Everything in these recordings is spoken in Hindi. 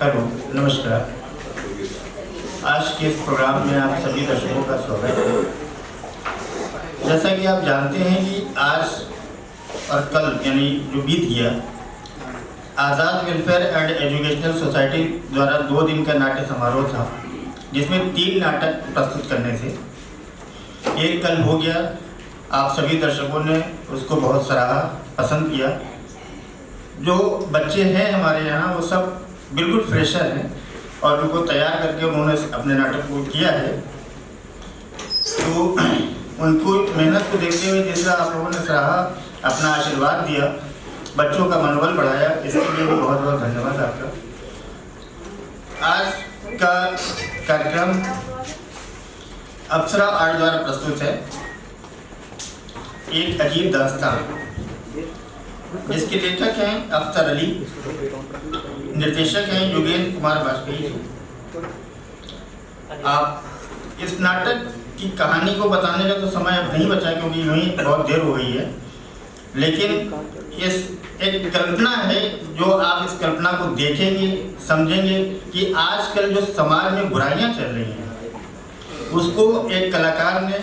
हेलो, नमस्कार। आज के इस प्रोग्राम में आप सभी दर्शकों का स्वागत है। जैसा कि आप जानते हैं कि आज और कल यानी जो बीत गया, आज़ाद वेलफेयर एंड एजुकेशनल सोसाइटी द्वारा 2 दिन का नाट्य समारोह था, जिसमें 3 नाटक प्रस्तुत करने थे। एक कल हो गया, आप सभी दर्शकों ने उसको बहुत सराहा, पसंद किया। जो बच्चे हैं हमारे यहाँ वो सब बिल्कुल फ्रेशर हैं और उनको तैयार करके उन्होंने अपने नाटक को किया है। तो उनको मेहनत को देखते हुए जैसा आप लोगों ने सराहा, अपना आशीर्वाद दिया, बच्चों का मनोबल बढ़ाया, इसके लिए भी बहुत बहुत धन्यवाद आपका। आज का कार्यक्रम अप्सरा आर्ट द्वारा प्रस्तुत है, एक अजीब दास्तान, जिसके लेखक हैं अख्तर अली, निर्देशक हैं योगेंद्र कुमार वाजपेयी। आप इस नाटक की कहानी को बताने का तो समय अब नहीं बचा, क्योंकि यूँ बहुत देर हो गई है, लेकिन इस एक कल्पना है जो आप इस कल्पना को देखेंगे, समझेंगे कि आजकल जो समाज में बुराइयां चल रही हैं उसको एक कलाकार ने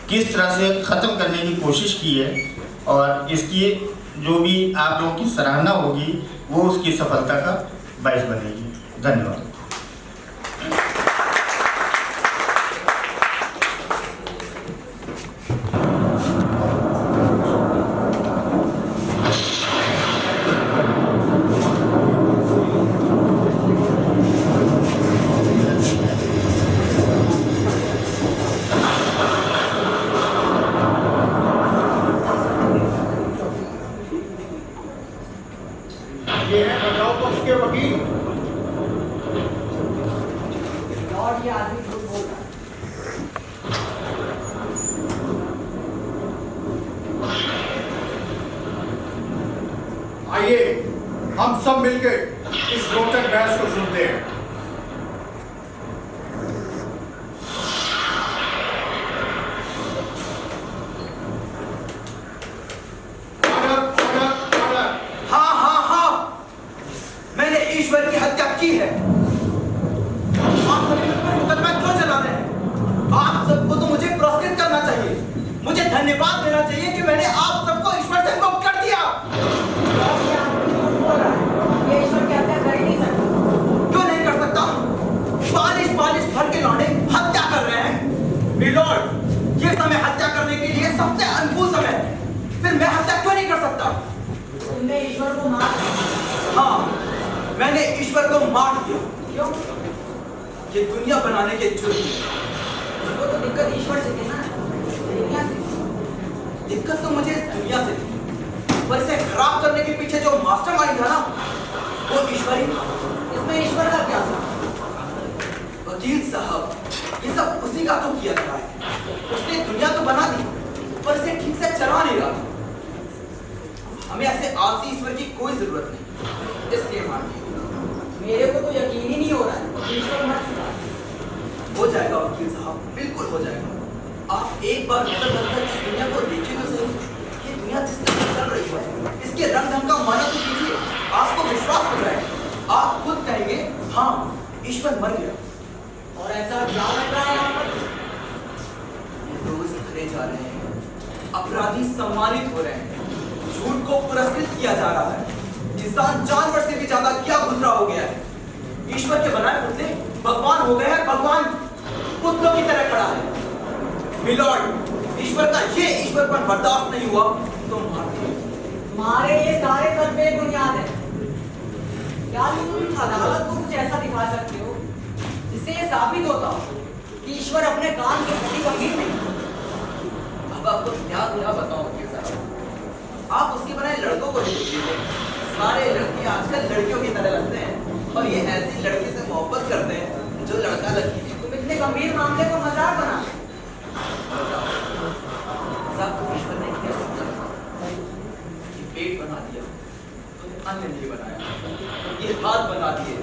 किस तरह से ख़त्म करने की कोशिश की है, और इसकी जो भी आप लोगों की सराहना होगी वो उसकी सफलता का बाइस बनेगी। धन्यवाद। आइए हम सब मिलकर इस रोचक बहस को सुनते हैं। हाँ, मैंने ईश्वर की हत्या की है। आप सभी मुकदमा क्यों चला रहे हैं? आप सबको तो मुझे पुरस्कृत करना चाहिए, मुझे धन्यवाद देना चाहिए कि मैंने आप सबको ईश्वर से मुक्त कर दिया। ये ईश्वर की हत्या कर ही नहीं सकता। क्यों नहीं कर सकता? 40 भर के लौंडे हत्या कर रहे हैं। मिलॉर्ड, ये समय हत्या करने के लिए सबसे अनुकूल समय है, फिर मैं हत्या क्यों नहीं कर सकता? तुमने ईश्वर को मार दिया। हाँ, मैंने ईश्वर को मार दिया। क्यों? ये दुनिया बनाने के जुर्म में। वो तो दिक्कत ईश्वर से थी ना, दुनिया से। दिक्कत तो मुझे इस दुनिया से थी, पर इसे खराब करने के पीछे जो मास्टरमाइंड था ना, वो ईश्वर ही था। इसमें ईश्वर का क्या था? वकील साहब, ये सब उसी का तो किया था। उसने दुनिया तो बना दी, पर इसे ठीक से चला नहीं रहा। हमें ऐसे आलसी ईश्वर की कोई जरूरत नहीं, इसलिए मानिए। मेरे को तो यकीन ही नहीं हो रहा है ईश्वर मर चुका है। हो जाएगा वकील साहब, बिल्कुल हो जाएगा। आप एक बार नजर बदलकर इस दुनिया को देखिए तो सही। ये दुनिया जिस तरह चल रही है, इसके रंग ढंग का माना तो कीजिए, आपको विश्वास हो जाएगा। आप खुद कहेंगे हाँ, ईश्वर मर गया। और ऐसा क्या लग रहा है यहाँ पर? रोज धरे जा रहे हैं, अपराधी सम्मानित हो रहे हैं, झूठ को पुरस्कृत किया जा रहा है, इंसान जानवर से भी ज्यादा क्या गुजरा हो गया है। ईश्वर के बनाए पुतले भगवान हो गए हैं, भगवान पुतलों की तरह खड़ा है। मिलॉर्ड, ईश्वर का ये ईश्वरपन बर्दाश्त नहीं हुआ तो तुम्हारे ये सारे तर्क बेबुनियाद हैं। क्या तुम अदालत को कुछ ऐसा दिखा सकते हो जिससे ये साबित होता हो कि ईश्वर अपने काम के प्रति गंभीर नहीं? अब आपको क्या बताऊं वकील साहब, आप उसके बनाए लड़कों को देखिए। सारे लड़के आजकल लड़कियों की तरह लगते हैं, और ये ऐसी लड़की से मोहब्बत करते हैं जो लड़का लड़की है। तुम इतने गंभीर मामले को मजाक बना ईश्वर ने क्या पेट बना दिया, अन्न नहीं बनाया, ये हाथ बना दिए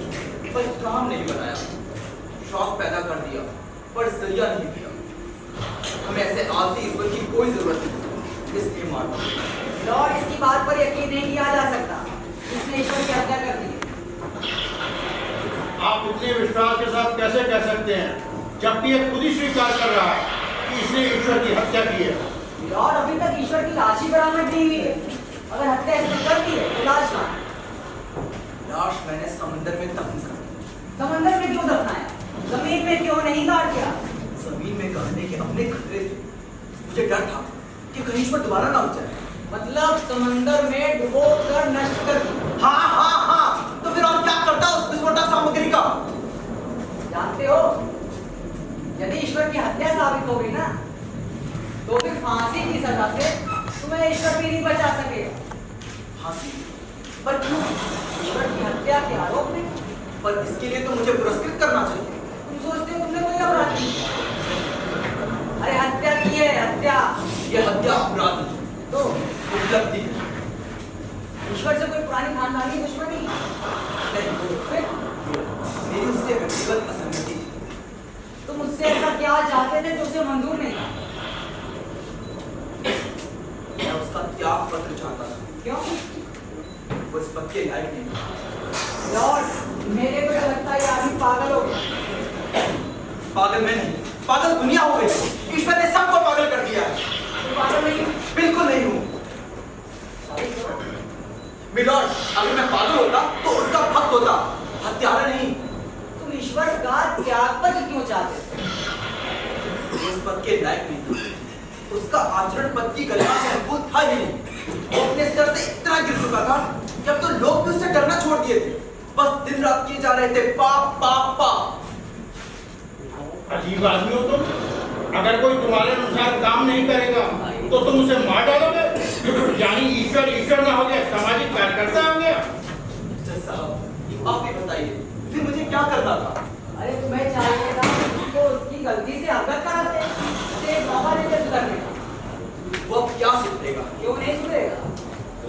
पर काम नहीं बनाया, शौक पैदा कर दिया पर जरिया नहीं दिया। हमें ऐसे आलसी ईश्वर की कोई जरूरत नहीं, इसलिए मानो। लॉर्ड, इसकी बात पर यकीन नहीं किया जा सकता, इसने ईश्वर की हत्या कर दी। आप इतने विश्वास के साथ कैसे कह सकते हैं जबकि ये खुद ही स्वीकार कर रहा है कि इसने ईश्वर की हत्या की है। और अभी तक ईश्वर की लाश ही बरामद नहीं हुई है। अगर हत्या इसने कर दी है तो लाश कहाँ है? लाश मैंने समंदर में दफन कर दी। समंदर में क्यों दफनाया? जमीन में क्यों नहीं गाड़ दिया? जमीन में गाड़ने के अपने खतरे थे। मुझे डर था कि कहीं ईश्वर दोबारा ना उठ जाए। मतलब समंदर में डुबो कर नष्ट कर दी। हाँ, तो फिर और क्या करता उस विस्फोटक सामग्री का? जानते हो, यदि ईश्वर की हत्या साबित हो गई ना, तो फिर फांसी की सजा से तुम्हें ईश्वर भी नहीं बचा सकेगा। फांसी? पर क्यों? ईश्वर की हत्या के आरोप में। पर इसके लिए तो मुझे पुरस्कृत करना चाहिए। तुम सोचते हो तुमने कोई अपराध नहीं किया? अरे हत्या की है, हत्या। ये हत्या अपराध है। तो उपलब्धि है। ईश्वर से कोई पुरानी खानदानी दुश्मनी? नहीं, फिर मेरी उससे व्यक्तिगत असहमति थी। तुम उससे ऐसा क्या चाहते थे जो उसे मंजूर नहीं था? मैं उसका त्याग पत्र चाहता था। क्यों? वो इस पद के लायक नहीं। लॉर्ड, मेरे को तो लगता है ये आदमी पागल हो गया। पागल मैं नहीं, पागल दुनिया हो गई। ईश्वर ने सबको पागल कर दिया है। तुम पागल नहीं हो? बिल्कुल नहीं हूँ। साबित करो। मिलॉर्ड, अगर मैं पागल होता तो उसका भक्त होता, हत्यारा नहीं। तुम ईश्वर का त्याग पत्र क्यों चाहते थे? वो इस पद के लायक नहीं था। उसका आचरण पद की गरिमा के अनुकूल था ही नहीं। वो अपने स्तर से इतना गिर चुका था कि अब तो लोग भी उससे डरना छोड़ दिए थे। बस दिन रात किए जा रहे थे पाप पाप पाप। अजीब आदमी हो तुम। अगर कोई तुम्हारे अनुसार काम नहीं करेगा तो तुम उसे मार डालोगे। यानी ईश्वर ईश्वर ना हो गया, सामाजिक कार्यकर्ता हो गया। साहब, आप ही बताइए, फिर मुझे क्या करना था? अरे तुम्हें चाहिए था तो उसकी गलती से अवगत कराते, उसे एक मौका देते सुधरने का। वो अब क्या सुधरेगा? क्यों नहीं सुधरेगा?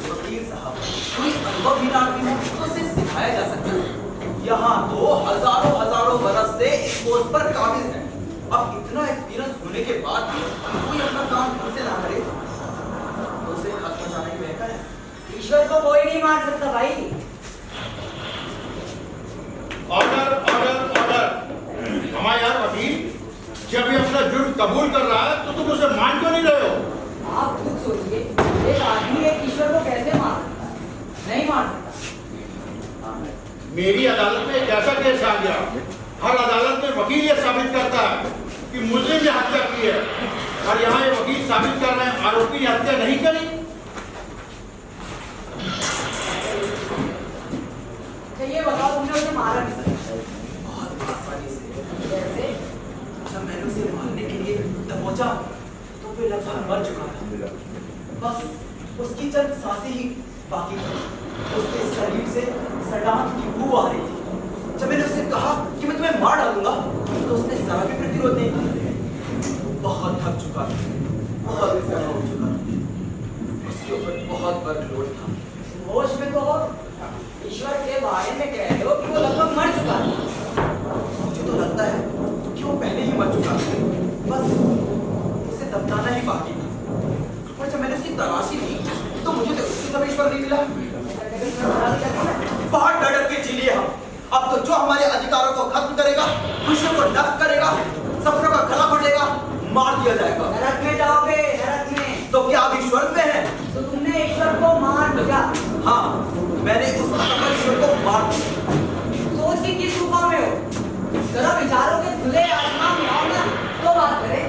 वकील साहब, कोई अनुभवहीन आदमी है तो उसे सिखाया जा सकता है। यहाँ तो हजारों बरस से इस पोस्ट पर काबिज है। अब इतना एक्सपीरियंस होने के बाद भी कोई अपना काम ढंग से ना करे तो उसे खत्म पहुंचाना ही बेहतर है। ईश्वर को कोई नहीं मार सकता भाई। Order order order. हमारा यार वकील, जब ये अपना जुर्म कबूल कर रहा है तो तुम उसे मान क्यों नहीं रहे हो? आप खुद सोचिए, एक आदमी एक ईश्वर को कैसे मार सकता है? नहीं मार सकता। मेरी अदालत में एक ऐसा केस आ गया, हर अदालत में वकील ये साबित करता है कि मुजरिम ने हत्या की है, और यहाँ ये वकील साबित कर रहे हैं आरोपी ने हत्या नहीं करी। अच्छा ये बताओ, तुमने उसे मारा किसने? बहुत आसानी से। कैसे? जब मैंने उसे मारने के लिए दबोचा तो वे लगभग मर चुका था। बस उसकी चंद सांसें ही बाकी थी। उसके शरीर से सड़ांत की बू आ रही थी। जब मैंने उससे कहा कि मैं तुम्हें मार डालूंगा तो उसने जरा भी प्रतिरोध नहीं किया। बहुत थक चुका था, बहुत ज्यादा हो चुका था। उसके ऊपर बहुत वर्कलोड था। होश में तो हो। ईश्वर के बारे में कह रहे हो कि वो लगभग मर चुका है। मुझे तो लगता है कि वो पहले ही मर चुका था, बस उसे दफनाना ही बाकी था। और जब मैंने उसकी तलाशी ली तो मुझे तो उससे कभी ईश्वर नहीं मिला। बहुत डर के जी लिए हम। अब तो जो हमारे अधिकारों को खत्म करेगा, खुशियों को नष्ट करेगा, सपनों का गला घोटेगा, मार दिया जाएगा। नरक में जाओगे, नरक में। तो क्या आप ईश्वर में हैं? तो तुमने ईश्वर को मार दिया। हाँ, मैंने उस असफल ईश्वर को मार दिया। सोच के किस गुफा में हो? जरा विचारों के खुले आसमान में आओ ना, तो बात करें।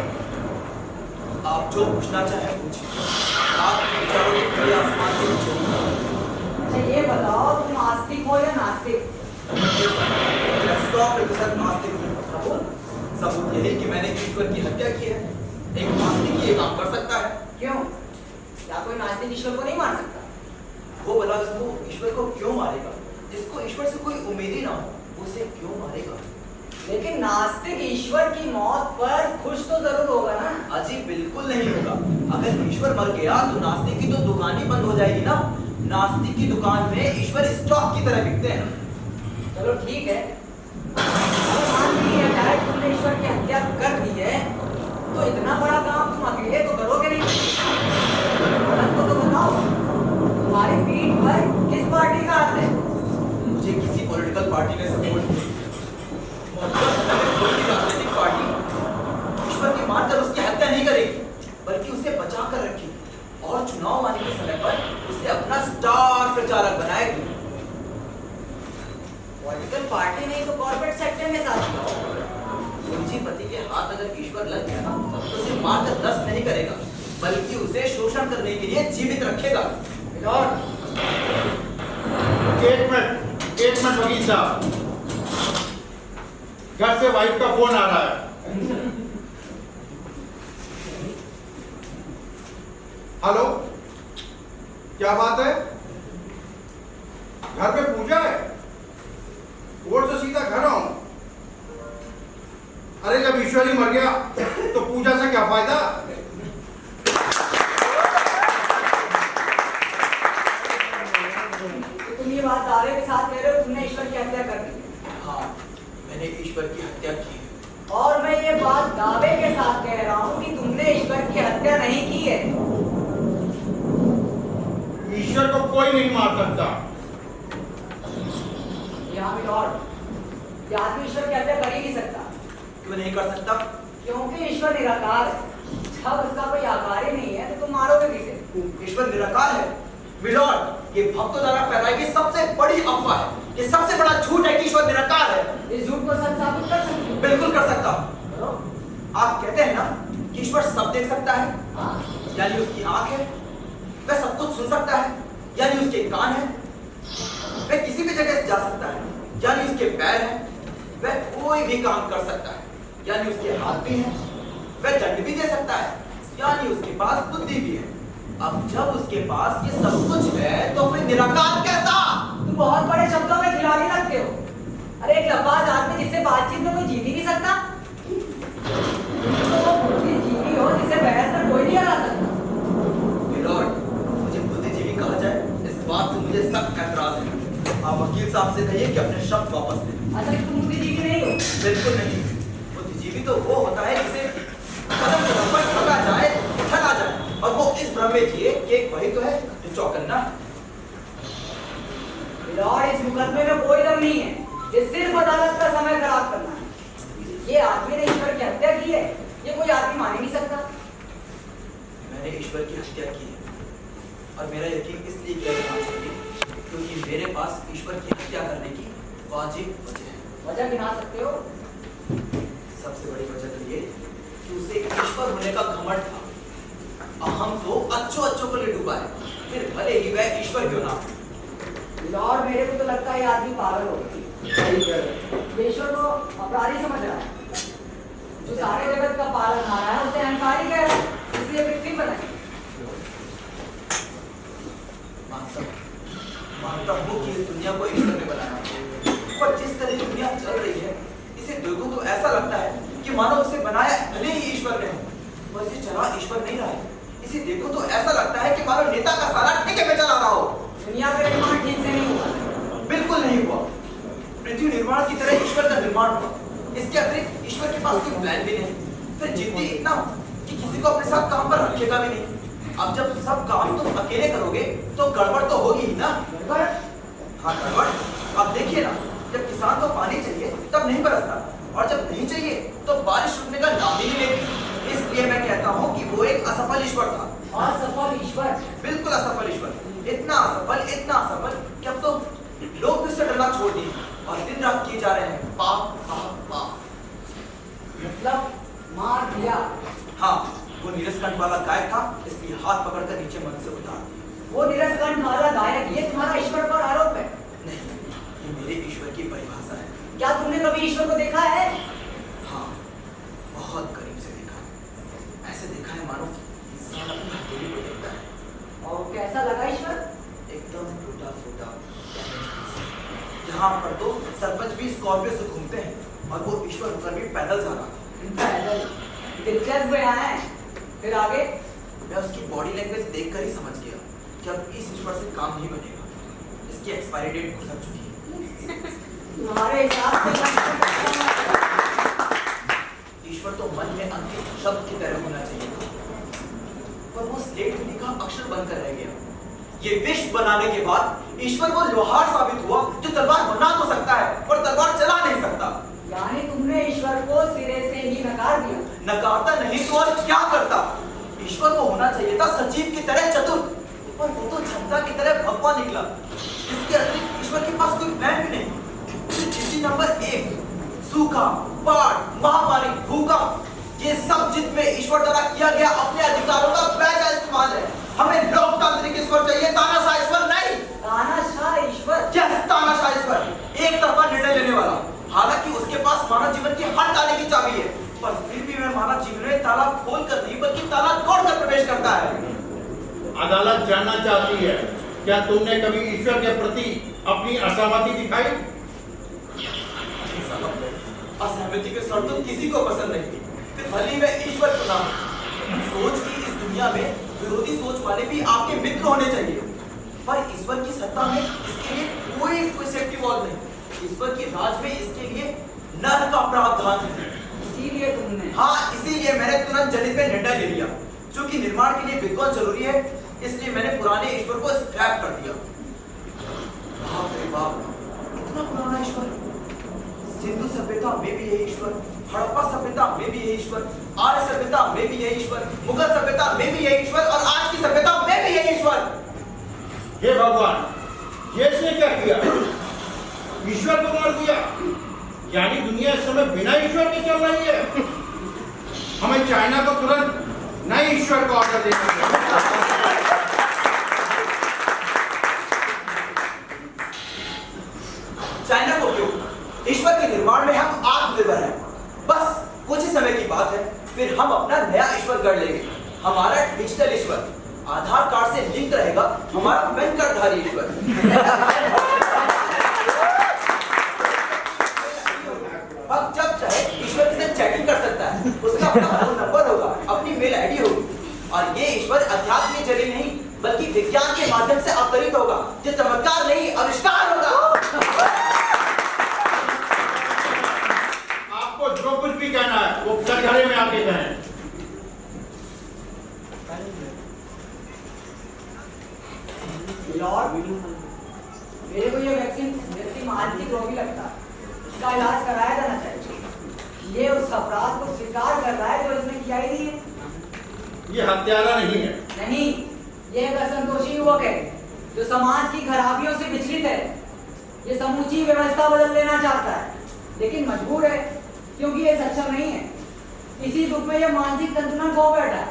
आप जो पूछना चाहे पूछिए। आपके विचारों के खुले आसमान के नीचे। अच्छा ये बताओ, तुम आस्तिक हो या नास्तिक? मैं 100% नास्तिक हूँ। सबूत यही कि मैंने ईश्वर की हत्या की है। एक नास्तिक ये काम कर सकता है। क्यों? क्या कोई नास्तिक ईश्वर को नहीं मार सकता? वो भला उसको ईश्वर को क्यों मारेगा? जिसको ईश्वर से कोई उम्मीद ही ना हो, उसे क्यों मारेगा? लेकिन नास्तिक ईश्वर की मौत पर खुश तो जरूर होगा ना? अजी बिल्कुल नहीं होगा। अगर ईश्वर मर गया तो नास्तिक की तो दुकान ही बंद हो जाएगी ना। नास्तिक की दुकान में ईश्वर स्टॉक की तरह बिकते हैं। चलो ठीक है, अगर मान लीजिए जाए तुमने ईश्वर की हत्या कर दी है, तो इतना बड़ा काम तुम अकेले तो करोगे नहीं। तो बताओ, तुम्हारी पीठ पर किस पार्टी का हाथ है? मुझे किसी पॉलिटिकल पार्टी ने सपोर्ट किया। के साथ किया हो? पूंजीपति के हाथ अगर ईश्वर लग गया ना तो उसे मारकर नष्ट नहीं करेगा, बल्कि उसे शोषण करने के लिए जीवित रखेगा। लॉर्ड, एक मिनट वकील साहब, घर से वाइफ का फोन आ रहा है। हेलो, क्या बात है? घर में पूजा है? कोर्ट से सीधा घर आऊं? अरे जब ईश्वर ही मर गया तो पूजा से क्या फायदा? तुम ये बात दावे के साथ कह रहे हो तुमने ईश्वर की हत्या कर दी? हाँ, मैंने ईश्वर की हत्या की है। और मैं ये बात दावे के साथ कह रहा हूँ कि तुमने ईश्वर की हत्या नहीं की है। ईश्वर को कोई नहीं मार सकता। यहाँ भी लॉर्ड, ये आदमी ईश्वर की हत्या कर ही नहीं सकता। क्यों नहीं कर सकता? क्योंकि ईश्वर निराकार है। जब उसका कोई आकार ही नहीं है तो तुम मारोगे किसे? ईश्वर निराकार है मिलॉर्ड, ये भक्तों द्वारा फैलाई गई सबसे बड़ी अफवाह है। ये सबसे बड़ा झूठ है कि ईश्वर निराकार है। इस झूठ को सच साबित कर सकते हो? बिल्कुल कर सकता हूं। करो। आप कहते हैं ना कि ईश्वर सब देख सकता है, हाँ। यानी उसकी आंख है, वह सब कुछ सुन सकता है, यानी उसके कान है, वह किसी भी जगह से जा सकता है, यानी उसके पैर है, वह कोई भी काम कर सकता है, यानी उसके हाथ भी हैं, वह दंड भी दे सकता है, यानी उसके पास बुद्धि भी है। अब जब उसके पास ये सब कुछ है तो फिर निराकार कैसा? तुम बहुत बड़े शब्दों में खिलाड़ी लगते हो। अरे एक लफाज आदमी जिससे बातचीत में कोई जीत ही नहीं सकता, तो वो बुद्धिजीवी हो जिसे बहस में कोई नहीं हरा सकता। मिलॉर्ड, मुझे बुद्धिजीवी कहा जाए इस बात से मुझे सख्त ऐतराज है। आप वकील साहब से कहिए कि अपने शब्द वापस लें। अच्छा तुम बुद्धिजीवी नहीं हो? बिल्कुल नहीं। बुद्धिजीवी तो वो होता है जिसे कदम कदम पर ठगा जाए, ठगा जाए, और वो इस भ्रम में जिए कि एक वही तो है जो चौकन्ना। लॉर्ड, इस मुकदमे में कोई दम नहीं है। ये सिर्फ अदालत का समय खराब करना है। ये आदमी ने ईश्वर की हत्या की है, ये कोई आदमी मान ही नहीं सकता। मैंने ईश्वर की हत्या की है और मेरा यकीन इसलिए किया जाना चाहिए क्योंकि मेरे पास ईश्वर की हत्या करने की वाजिब वजह है। वजह गिना सकते हो? सबसे बड़ी वजह तो ये कि उसे ईश्वर होने का घमंड था। हम तो अच्छों को ले डूबा है, फिर भले ही वह ईश्वर क्यों ना। लॉर्ड, मेरे को तो लगता है ये आदमी पागल हो गया। ईश्वर को अपराधी समझ रहा है। जो सारे जगत का पालन आ रहा है उसे अहंकारी कह रहा है, इसलिए विक्टिम बनाए। मानता हूँ कि इस दुनिया को ईश्वर ने बनाया, पर जिस तरह दुनिया चल रही है इसे देखो तो ऐसा लगता है कि मानो उसे बनाया भले ही ईश्वर ने हो, पर इसे चला ईश्वर नहीं रहा है। इसे देखो तो ऐसा लगता है कि मानो नेता का सारा ठेके पे चला रहा हो। दुनिया का निर्माण ठीक से नहीं हुआ। बिल्कुल नहीं हुआ। पृथ्वी निर्माण की तरह ईश्वर का निर्माण हुआ। इसके अतिरिक्त ईश्वर के पास कोई प्लान भी नहीं, फिर जिद्दी इतना कि किसी को अपने साथ काम पर रखेगा भी नहीं। अब जब सब काम तुम अकेले करोगे तो गड़बड़ तो होगी ही ना। गड़बड़? हाँ, गड़बड़। अब देखिए ना, जब किसान को पानी चाहिए तब नहीं बरसता, और जब नहीं चाहिए तो बारिश रुकने का नाम ही नहीं लेती। इसलिए मैं कहता हूँ कि वो एक असफल ईश्वर था। असफल ईश्वर? बिल्कुल असफल ईश्वर। इतना असफल कि अब तो लोग भी उससे डरना छोड़ दिए और दिन रात किए जा रहे हैं पाप पाप पाप। मतलब मार दिया? हाँ, वो नीरजकंठ वाला गायक था, इसलिए हाथ पकड़कर नीचे मन से उतार दिया। वो नीरजकंठ वाला गायक, ये तुम्हारा ईश्वर पर आरोप है? नहीं, ये मेरे ईश्वर की परिभाषा है। क्या तुमने कभी ईश्वर को देखा है? हाँ, बहुत करीब से देखा है। ऐसे देखा है मानो इंसान अपनी हथेली को देखता है। और कैसा लगा ईश्वर? एकदम टूटा फूटा। यहाँ पर तो सरपंच भी स्कॉर्पियो से घूमते हैं और वो ईश्वर होकर भी पैदल जा रहा था। पैदल? दिलचस्प बयान है। फिर आगे? मैं उसकी बॉडी लैंग्वेज देखकर ही समझ गया कि अब इस ईश्वर से काम नहीं बनेगा। इसकी एक्सपायरी डेट गुजर चुकी है। तुम्हारे हिसाब से ईश्वर तो मन में अंकित शब्द की तरह होना चाहिए था, पर वो स्लेट में लिखा अक्षर बनकर रह गया। ये विश्व बनाने के बाद ईश्वर वो लोहार साबित हुआ जो तलवार बना तो सकता है और तलवार चला नहीं सकता। यानी तुमने ईश्वर को सिरे से ही नकार दिया? नकारता नहीं तो और क्या करता? ईश्वर को होना चाहिए था सजीव की तरह चतुर, और वो तो क्षमता की तरह भगवान निकला। इसके अतिरिक्त ईश्वर के पास कोई प्लान भी नहीं। स्थिति नंबर 1, सूखा, बाढ़, महामारी, भूकंप, ये सब जिसमें ईश्वर द्वारा किया गया अपने अधिकारों का वैध इस्तेमाल है। हमें लोकतांत्रिक ईश्वर चाहिए, तानाशाह ईश्वर नहीं। तानाशाह ईश्वर? यस, तानाशाह ईश्वर, एक तरफा निर्णय लेने वाला। हालांकि उसके पास मानव जीवन की हर ताले की चाबी है, पर फिर भी वह मानव जीवन में ताला खोलकर नहीं बल्कि ताला तोड़कर प्रवेश करता है। अदालत जानना चाहती है, क्या तुमने कभी ईश्वर के प्रति अपनी असहमति दिखाई? असहमति के स्वर तो किसी को पसंद नहीं, फिर भले ही वह ईश्वर को ना हो। सोच की इस दुनिया में विरोधी सोच वाले भी आपके मित्र होने चाहिए, पर ईश्वर की सत्ता में इसके लिए कोई सेफ्टी वॉल नहीं। ईश्वर की राज में इसके लिए नरक का प्रावधान है। इसीलिए तुमने? हाँ, इसीलिए मैंने तुरंत जनित में निर्णय ले लिया। क्योंकि निर्माण के लिए विद्वान जरूरी है, इसलिए मैंने पुराने ईश्वर को स्क्रैप कर दिया। बाप रे बाप, इतना पुराना ईश्वर। सिंधु सभ्यता में भी यही ईश्वर, हड़प्पा सभ्यता में भी यही ईश्वर, आर्य सभ्यता में भी यही ईश्वर, मुगल सभ्यता में भी यही ईश्वर और आज की सभ्यता में भी यही ईश्वर। हे भगवान, ये इसने क्या किया? ईश्वर को मार दिया, यानी दुनिया इस समय बिना ईश्वर के चल रही है। हमें चाइना को तुरंत नए ईश्वर को ऑर्डर देना चाहिए। चाइना को क्यों? ईश्वर के निर्माण में हम आत्मनिर्भर हैं। बस कुछ ही समय की बात है, फिर हम अपना नया ईश्वर गढ़ लेंगे। हमारा डिजिटल ईश्वर आधार कार्ड से लिंक रहेगा, हमारा पैन कार्डधारी ईश्वर। अब जब चाहे ईश्वर के साथ चैटिंग कर सकता है, उसका अपना फोन नंबर होगा, अपनी मेल आईडी होगी, और ये ईश्वर अध्यात्म के जरिए नहीं बल्कि विज्ञान के माध्यम से अवतरित होगा। ये चमत्कार नहीं, आविष्कार होगा। आपको जो कुछ भी कहना है वो कटघरे में आके कहें। लॉर्ड, मेरे को ये वैक्सीन व्यक्ति मानसिक रोगी लगता है, इसका इलाज कराया जाना चाहिए। ये उस अपराध को स्वीकार कर रहा है जो इसने किया ही नहीं है। ये हत्यारा नहीं है। नहीं, ये एक असंतोषी युवक है जो समाज की खराबियों से विचलित है। ये समूची व्यवस्था बदल लेना चाहता है, लेकिन मजबूर है क्योंकि ये सक्षम नहीं है। इसी दुख में ये मानसिक संतुलन खो बैठा है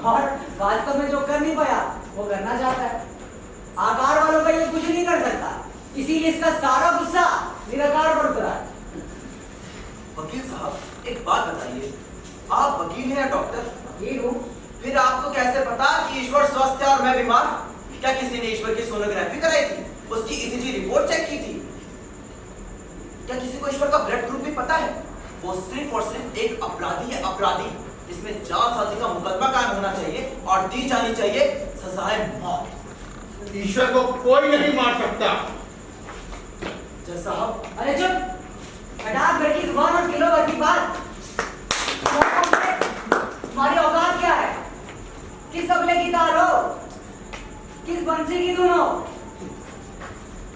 और वास्तव में जो कर नहीं पाया वो करना चाहता है। आकार वालों का ये कुछ नहीं कर सकता, इसीलिए इसका सारा गुस्सा निराकार पर उतरा है। वकील साहब, एक बात बताइए, आप वकील हैं या डॉक्टर? वकील हूँ। फिर आपको कैसे पता कि ईश्वर स्वस्थ है और मैं बीमार? क्या किसी ने ईश्वर की सोनोग्राफी कराई थी, उसकी ईसीजी रिपोर्ट चेक की थी? क्या किसी को ईश्वर का ब्लड ग्रुप भी पता है? वो सिर्फ और सिर्फ एक अपराधी है, अपराधी जिसमें जालसाजी का मुकदमा कायम होना चाहिए और दी जानी चाहिए सजाए मौत। ईश्वर को कोई नहीं मार सकता। जज साहब, अरे चुप, हटा घर की जुबान और किलो भर की बात। तुम्हारी औकात क्या है? किस तबले की तार हो? किस बंसी की धुन हो?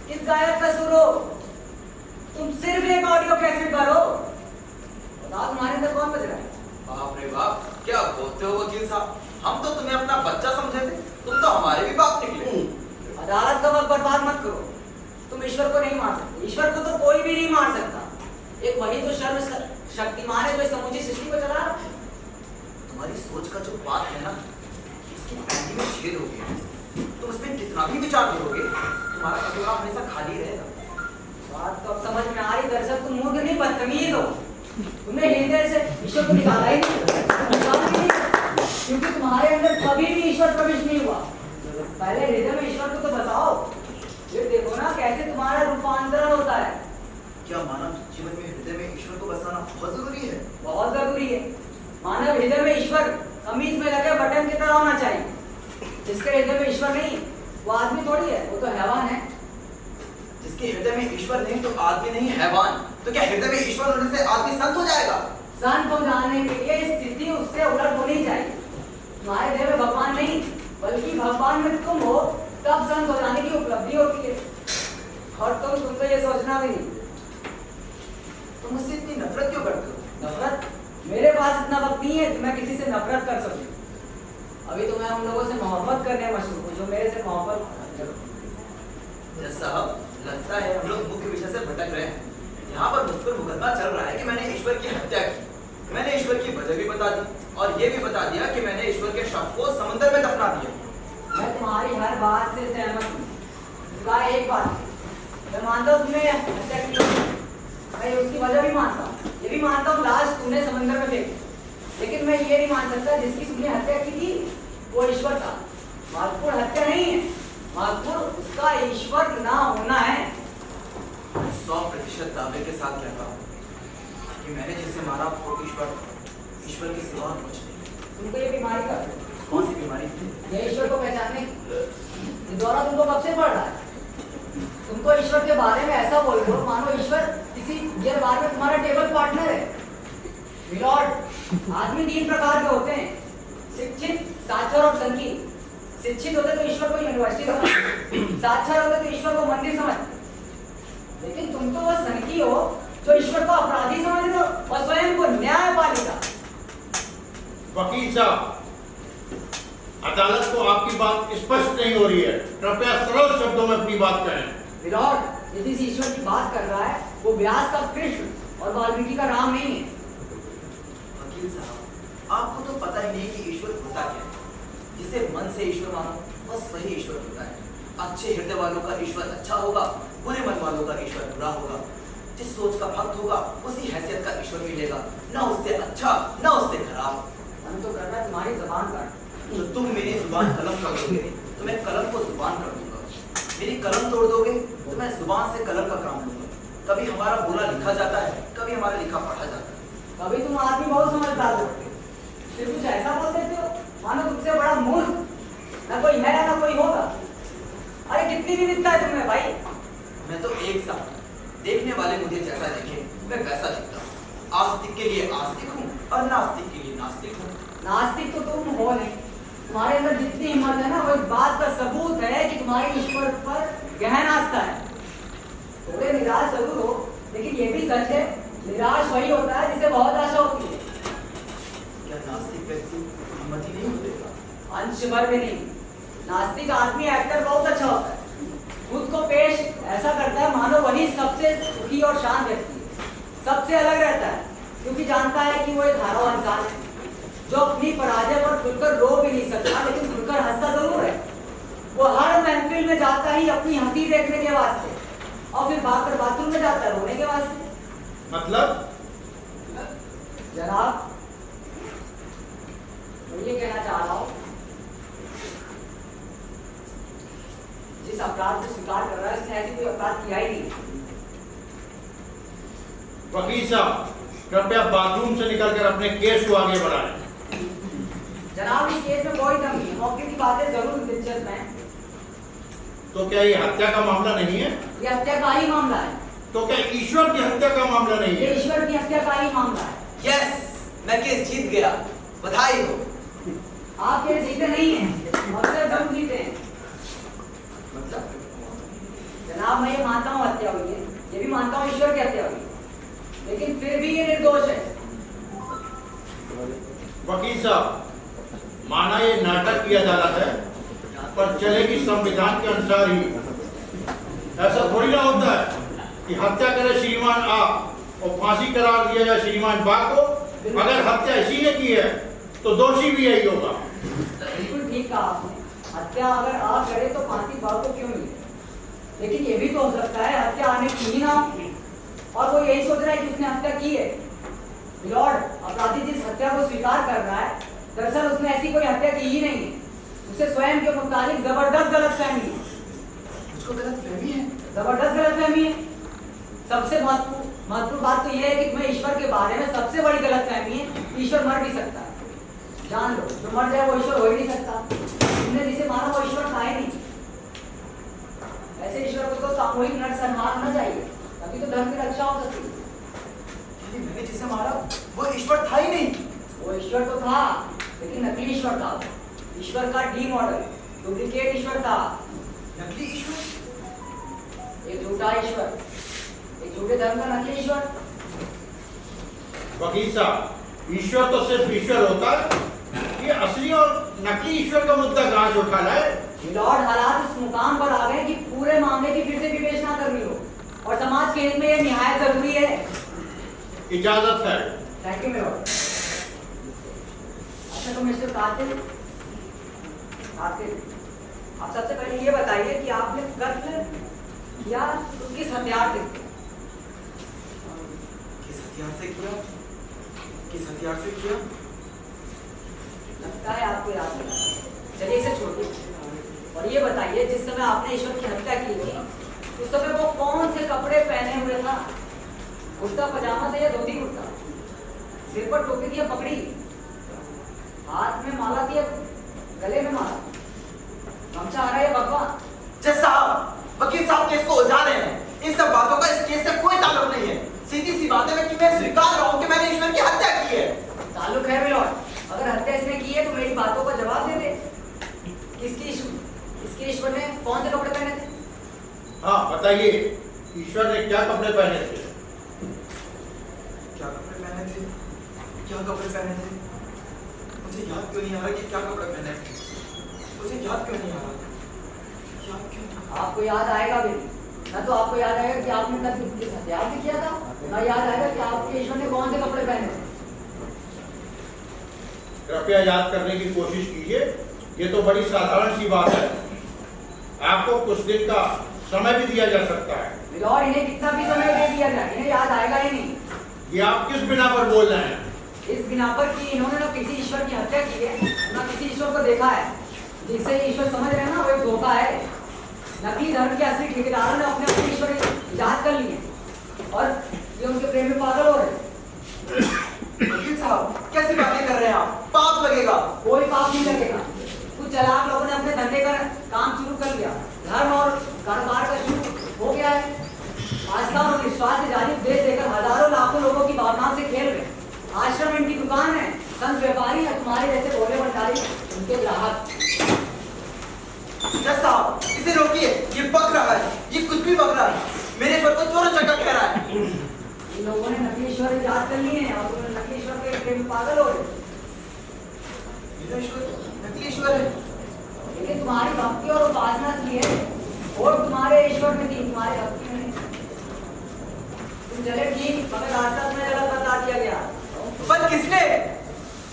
किस गायक का सुर हो? तुम सिर्फ एक ऑडियो कैसेट पर हो। बताओ तुम्हारे अंदर कौन बज रहा है? बाप रे बाप, क्या बोलते हो वकील साहब? हम तो तुम्हें अपना बच्चा समझे थे, तुम तो हमारे भी बाप निकले। अदालत का वक्त बर्बाद मत करो। तुम ईश्वर को नहीं मार सकते, ईश्वर को तो कोई भी नहीं मार सकता। एक वही तो शक्तिमान है जो समूची सृष्टि को चला रहा है। तुम्हारी सोच का जो बात है ना, इसकी पैंटी में छेद हो गया। तुम इसमें कितना भी विचार करोगे, तुम्हारा कटोरा हमेशा खाली रहेगा। बात तो अब समझ में आ रही। दरअसल तुम मूर्ख नहीं, बदतमीज हो। तुमने हृदय से ईश्वर को निकाला ही नहीं, क्योंकि तुम्हारे अंदर कभी भी ईश्वर प्रवेश नहीं हुआ। पहले हृदय में ईश्वर को तो बसाओ, फिर देखो ना कैसे तुम्हारा रूपांतरण होता है। क्या मानव जीवन में हृदय में ईश्वर को बसाना बहुत जरूरी है? बहुत जरूरी है। मानव हृदय में ईश्वर कमीज में लगे बटन की तरह होना चाहिए। जिसके हृदय में ईश्वर नहीं वो आदमी थोड़ी है, वो तो हैवान है। जिसके हृदय में ईश्वर नहीं तो आदमी नहीं, हैवान। तो क्या हृदय में ईश्वर होने से आदमी संत हो जाएगा? संत हो जाने के लिए स्थिति उससे उलट होनी चाहिए। तुम्हारे हृदय में भगवान नहीं बल्कि भगवान में तुम हो, तब संत हो जाने की उपलब्धि होती है। और तुम तो ये सोचना भी नहीं। तुम मुझसे इतनी नफरत क्यों करते हो? नफरत? मेरे पास इतना वक्त नहीं है कि मैं किसी से नफरत कर सकूं। अभी तो मैं उन लोगों से मोहब्बत करने में मशहूर हूँ जो मेरे से मोहब्बत। जज साहब, लगता है हम लोग मुख्य विषय से भटक रहे हैं। यहाँ पर मुझ पर मुकदमा चल रहा है कि मैंने ईश्वर की हत्या की। मैंने ईश्वर की वजह भी बता दी और ये भी बता दिया कि मैंने ईश्वर के शव को समंदर में दफना दिया। मैं तुम्हारी हर बात से सहमत हूँ। सिवाय एक बात, मैं मानता हूँ तुमने हत्या की होगी। मैं उसकी वजह भी मानता हूँ, ये भी मानता हूँ लाश तुमने समंदर में फेंकी। लेकिन मैं ये नहीं मान सकता जिसकी तुमने हत्या की थी वो ईश्वर था। महत्वपूर्ण हत्या नहीं है, महत्वपूर्ण उसका ईश्वर ना होना है। 100% दावे के साथ कहता हूँ कि मैंने जिसे मारा वो ईश्वर के सिवा कुछ नहीं। तुमको ये बीमारी का कौन सी बीमारी? ये ईश्वर को पहचानने की दौरा तुमको कब से पड़ रहा है? तुमको ईश्वर के बारे में ऐसा बोल दो मानो ईश्वर किसी गियर बार में तुम्हारा टेबल पार्टनर है। मिलॉर्ड, आदमी 3 प्रकार के होते हैं, शिक्षित, साक्षर और संकीर्ण। शिक्षित होते तो ईश्वर को यूनिवर्सिटी समझते, साक्षर होते तो ईश्वर को मंदिर समझते। लेकिन तुम तो वो संकी हो जो ईश्वर को अपराधी समझ रहे हो और स्वयं को न्यायपालिका। वकील साहब, अदालत को आपकी बात स्पष्ट नहीं हो रही है। कृपया सरल शब्दों में अपनी बात कहें। मिलॉर्ड, ये जिस ईश्वर की बात कर रहा है वो व्यास का कृष्ण और वाल्मीकि का राम नहीं है। वकील साहब, आपको तो पता ही नहीं कि ईश्वर होता क्या है। जिसे मन से ईश्वर मानो बस वही ईश्वर होता है। अच्छे हृदय वालों का ईश्वर अच्छा होगा, बुरे मन वालों का ईश्वर बुरा होगा। जिस सोच का भक्त होगा उसी हैसियत का ईश्वर मिलेगा, न उससे अच्छा न उससे खराब। मन तो कर रहा है तुम्हारी जबान का। तो तुम मेरी जुबान कलम कर दोगे तो मैं कलम को जुबान कर दूंगा। मेरी कलम तोड़ दोगे तो मैं जुबान से कलम का काम लूंगा। कभी हमारा बुरा लिखा जाता है, कभी हमारा लिखा पढ़ा जाता है। कभी तुम आदमी बहुत समझदार होते हो, फिर कुछ ऐसा बोल देते हो मानो तुमसे बड़ा मूर्ख ना कोई है ना कोई होगा। अरे कितनी विविधता है तुम्हें भाई। मैं तो एक सा, देखने वाले मुझे जैसा देखे मैं वैसा दिखता हूँ। आस्तिक के लिए आस्तिक हूँ और नास्तिक के लिए नास्तिक हूँ। नास्तिक तो तुम हो नहीं, तुम्हारे अंदर जितनी हिम्मत है ना वो इस बात का सबूत है कि तुम्हारी ईश्वर पर गहन आस्था है। थोड़े निराश जरूर हो, लेकिन ये भी सच है निराश वही होता है जिसे बहुत आशा होती है। क्या नास्तिक व्यक्ति हिम्मत ही नहीं होते? अंश भर भी नहीं। नास्तिक आदमी एक्टर बहुत अच्छा होता है, खुद को पेश ऐसा करता है मानो वही सबसे सुखी और शांत व्यक्ति है, सबसे अलग रहता है, क्योंकि जानता है कि वो एक हारा हुआ इंसान है जो अपनी पराजय पर खुलकर रो भी नहीं सकता, लेकिन खुलकर हंसता जरूर है। वो हर महफिल में जाता ही अपनी हंसी देखने के वास्ते और फिर भागकर बाथरूम में जाता है रोने के वास्ते। मतलब जनाब, मैं ये कहना चाह रहा हूँ जिस अपराध को स्वीकार कर रहा है उसने ऐसी कोई अपराध किया ही नहीं। वकील साहब, कृपया बाथरूम से निकलकर अपने केस को आगे बढ़ाएं। जनाब, इस केस में कोई दम नहीं, मौके की बातें जरूर दिलचस्प हैं। तो क्या ये हत्या का मामला नहीं है? ये हत्या का ही मामला है। तो क्या ईश्वर की हत्या का मामला नहीं ये है? ईश्वर की हत्या का ही मामला है। यस, मैं केस जीत गया, बधाई हो। आप केस जीते नहीं हैं, अक्सर जरूर जीते हैं। मतलब जनाब, मैं ये मानता हूँ हत्या हुई है, ये भी मानता हूँ ईश्वर की हत्या हुई है, लेकिन फिर भी ये निर्दोष है। वकील साहब, माना ये नाटक किया जा रहा है पर चलेगी संविधान के अनुसार ही। ऐसा थोड़ी ना होता है कि हत्या करे श्रीमान आ और फांसी करार दिया जाए श्रीमान बा को। अगर हत्या इसी ने की है तो दोषी भी यही होगा। बिल्कुल ठीक कहा आपने, हत्या अगर आ करे तो फांसी बा को क्यों मिले, लेकिन ये भी तो हो सकता है हत्या आने की ही ना हो और वो यही सोच रहा है कि उसने हत्या की है। लॉर्ड, अपराधी जिस हत्या को स्वीकार कर रहा है दरअसल उसने ऐसी कोई हत्या की ही नहीं है, उसे स्वयं के मुताबिक जबरदस्त गलतफहमी है। मुझको गलतफहमी है? जबरदस्त गलतफहमी है। सबसे महत्वपूर्ण बात तो यह है कि तुम्हें ईश्वर के बारे में सबसे बड़ी गलतफहमी है ईश्वर मर भी सकता है। जान लो, जो मर जाए वो ईश्वर हो ही नहीं सकता। तुमने जिसे माना वो ईश्वर था ही नहीं। ऐसे ईश्वर को तो सामूहिक नरसंहार होना चाहिए, तभी तो धर्म की रक्षा हो सकती है। मैंने जिसे मारा वो ईश्वर था ही नहीं। वो ईश्वर तो था, लेकिन नकली ईश्वर था। ईश्वर का डी मॉडल, डुप्लीकेट ईश्वर था। नकली ईश्वर? एक झूठा ईश्वर, एक झूठे धर्म का नकली ईश्वर। वकील साहब, ईश्वर तो सिर्फ ईश्वर होता है, ये असली और नकली ईश्वर का मुद्दा कहाँ से उठा लाए? लॉर्ड, हालात उस मुकाम पर आ गए कि पूरे मामले की फिर से विवेचना करनी हो। और समाज के हित में ये निहायत जरूरी है। इजाजत है। थैंक यू मेरे लॉर्ड। अच्छा तो मिस्टर कातिल, आप सबसे पहले ये बताइए कि आपने कत्ल किया तो किस हथियार से? किस हथियार से किया? किस हथियार से किया? लगता है आपको याद नहीं। चलिए इसे छोड़िए और ये बताइए जिस समय आपने ईश्वर की हत्या की थी उस समय वो कौन से कपड़े पहने हुए था? कुर्ता पजामा था या धोती कुर्ता? सिर पर टोपी थी या पगड़ी? हाथ में माला थी या गले में माला? गमछा आ रहा है या भगवान? जज साहब, वकील साहब केस को उलझा रहे हैं। इन सब बातों का इस केस से कोई ताल्लुक नहीं है। सीधी सी बात है कि मैं स्वीकार रहा हूं कि मैंने ईश्वर की हत्या की है। ताल्लुक है मिलॉर्ड। अगर हत्या इसने की है तो मेरी बातों का जवाब दे दे। इसके ईश्वर ने कौन से कपड़े पहने थे? हाँ बताइए, ईश्वर ने क्या कपड़े पहने थे? क्या कपड़े पहने थे? क्या कपड़े पहने थे? मुझे याद क्यों नहीं आ रहा कि क्या कपड़े पहने थे? मुझे याद क्यों नहीं आ रहा? याद क्यों नहीं? आपको याद आएगा भी ना। तो आपको याद आएगा कि आपने कत्ल किस हथियार से किया था, ना याद आएगा कि आपके ईश्वर ने कौन से कपड़े पहने थे। कृपया याद करने की कोशिश कीजिए। ये तो बड़ी साधारण सी बात है। आपको कुछ दिन का समय भी दिया जा सकता है। मिलॉर्ड, इन्हें कितना भी समय दे दिया जाए इन्हें याद आएगा ही नहीं। ये आप किस बिना पर बोल रहे हैं? इस बिना पर कि इन्होंने ना किसी ईश्वर की हत्या की है, ना किसी ईश्वर को देखा है। जिससे ईश्वर समझ रहे हैं ना वो एक धोखा है। नकली धर्म के असली ठेकेदारों ने अपने अपने ईश्वर इजाद कर लिए और ये उनके प्रेम में पागल हो रहे हैं। वकील साहब, कैसी बातें कर रहे हैं आप? पाप लगेगा। कोई पाप नहीं लगेगा। कुछ चालाक लोगों ने अपने धंधे का काम शुरू कर लिया। धर्म और कारोबार का शुरू हो गया है। आस्था और विश्वास के जारी उपदेश देकर हजारों लाखों लोगों की भावनाओं से खेल रहे। आश्रम इनकी दुकान है, संत व्यापारी है तुम्हारे जैसे भोले भंडारी उनके ग्राहक। जज साहब, इसे रोकिए। ये बक रहा है, ये कुछ भी बक रहा है। मेरे पर तो चोर चक्का कह रहा है। इन लोगों ने नकली ईश्वर इजाद कर लिए हैं और उन्होंने नकली ईश्वर के प्रेम में पागल हो रहे। मेरा ईश्वर नकली ईश्वर है। लेकिन तुम्हारी भक्ति और उपासना की है और तुम्हारे ईश्वर में थी, तुम्हारे भक्ति में नहीं। तुम चले ठीक मगर रास्ता तुम्हें गलत बता दिया गया। पर किसने?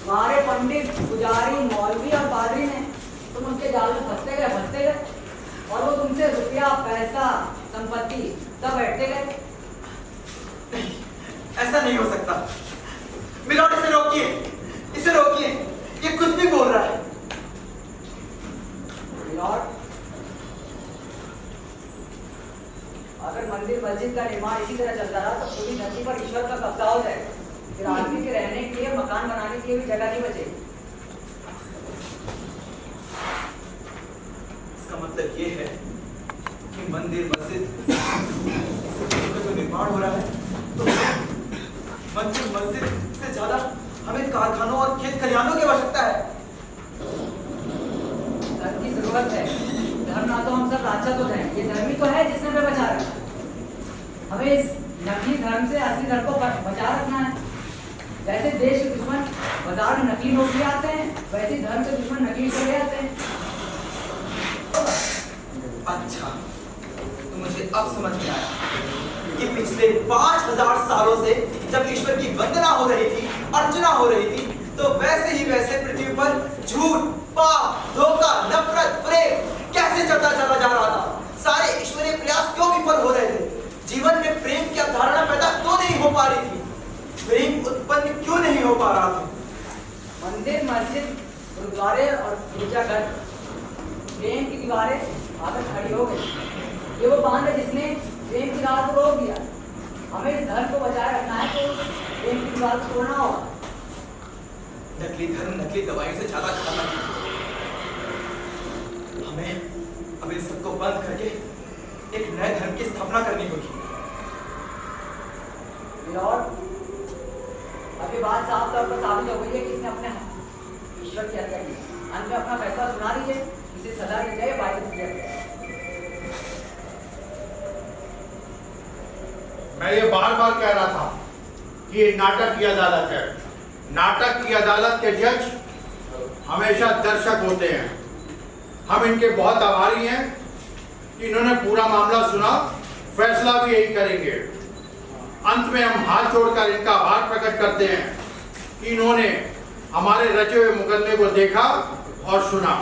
तुम्हारे पंडित, पुजारी, मौलवी और पादरी ने। तुम उनके जाल में फंसते गए और वो तुमसे रुपया, पैसा, संपत्ति सब बैठते गए। ऐसा नहीं हो सकता। मिलॉर्ड, इसे रोकिए, इसे रोकिए। ये कुछ भी बोल रहा है। मिलॉर्ड, अगर मंदिर मस्जिद का निर्माण इसी तरह चलता रहा तो पूरी धरती पर ईश्वर का कब्जा हो जाएगा। फिर आदमी के रहने के लिए, मकान बनाने के लिए भी जगह नहीं बचेगी। इसका मतलब ये है कि मंदिर मस्जिद का जो निर्माण हो रहा है तो मंदिर मस्जिद से ज्यादा हमें कारखानों और खेत खलिहानों की आवश्यकता है। धर्म की जरूरत है। धर्म ना तो हम सब राक्षस हो जाए। ये धर्म ही तो है जिसने हमें बचा रखा। हमें इस नकली धर्म से असली धर्म को बचा रखना है। जैसे देश के दुश्मन बाजार में नकली नोट ले आते हैं, वैसे ही धर्म के दुश्मन नकली से ले आते हैं। अच्छा, तो मुझे अब समझ में आया कि पिछले 5000 सालों से जब ईश्वर की वंदना हो रही थी, अर्चना हो रही थी, तो वैसे ही वैसे पृथ्वी पर झूठ, पाप, धोखा, नफरत, प्रेम कैसे चलता चला जा रहा था। सारे ईश्वरीय प्रयास क्यों विफल हो रहे थे? जीवन में प्रेम की अवधारणा पैदा क्यों नहीं हो पा रही थी? प्रेम उत्पन्न क्यों नहीं हो पा रहा था? मंदिर, मस्जिद, गुरुद्वारे और गिरजाघर, प्रेम की दीवारें आकर खड़ी हो गई। ये वो बांध है जिसने प्रेम की राह को रोक दिया। हमें इस धर्म को बचाए रखना है तो प्रेम की दीवार को तोड़ना होगा। नकली धर्म नकली दवाइयों से ज्यादा खतरनाक है। हमें इन सबको बंद करके एक नए धर्म की स्थापना करनी होगी। लॉर्ड, अभी बात साफ तौर पर साबित हो गई है कि इसने अपने ईश्वर की हत्या की। अंत में अपना फैसला सुना दीजिए। इसे सजा दी जाए, बाइक किया जाए। मैं ये बार बार कह रहा था कि ये नाटक की अदालत है। नाटक की अदालत के जज हमेशा दर्शक होते हैं। हम इनके बहुत आभारी हैं कि इन्होंने पूरा मामला सुना, फैसला भी यही करेंगे। अंत में हम हाथ जोड़कर इनका आभार प्रकट करते हैं कि इन्होंने हमारे रचे हुए मुकदमे को देखा और सुना।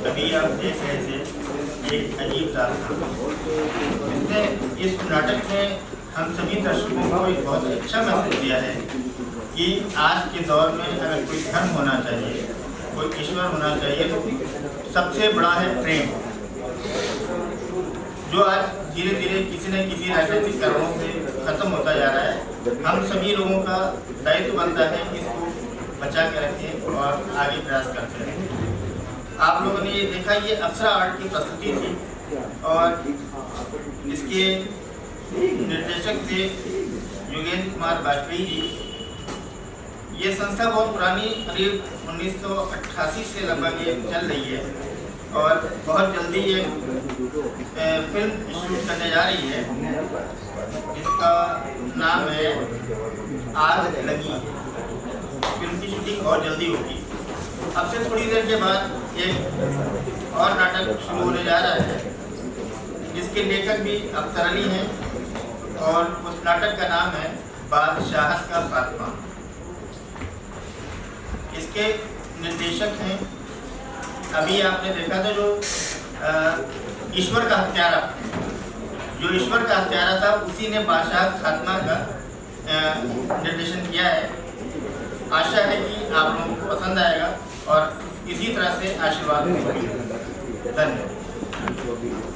अभी आप देख रहे थे एक अजीब दास्तान। इसमें इस नाटक में हम सभी दर्शकों को एक बहुत अच्छा मैसेज दिया है कि आज के दौर में अगर कोई धर्म होना चाहिए, कोई ईश्वर होना चाहिए, तो सबसे बड़ा है प्रेम, जो आज धीरे धीरे किसी न किसी राजनीतिक कारणों से खत्म होता जा रहा है। हम सभी लोगों का दायित्व बनता है कि इसको बचा के रखें और आगे प्रयास करते रहें। आप लोगों ने ये देखा, ये अप्सरा आर्ट की प्रस्तुति थी और इसके निर्देशक थे योगेंद्र कुमार वाजपेयी जी। ये संस्था बहुत पुरानी, करीब 1988 से लगभग ये चल रही है और बहुत जल्दी ये फिल्म शूट करने जा रही है। इसका नाम है आग लगी। फिल्म की शूटिंग बहुत जल्दी होगी। अब से थोड़ी देर के बाद एक और नाटक शुरू होने जा रहा है, जिसके लेखक भी अख्तर हैं और उस नाटक का नाम है बादशाहत का खात्मा। इसके निर्देशक हैं, अभी आपने देखा था जो ईश्वर का हत्यारा, जो ईश्वर का हत्यारा था, उसी ने बादशाहत खात्मा का निर्देशन किया है। आशा है कि आप लोगों को पसंद आएगा और इसी तरह से आशीर्वाद देंगे। धन्यवाद।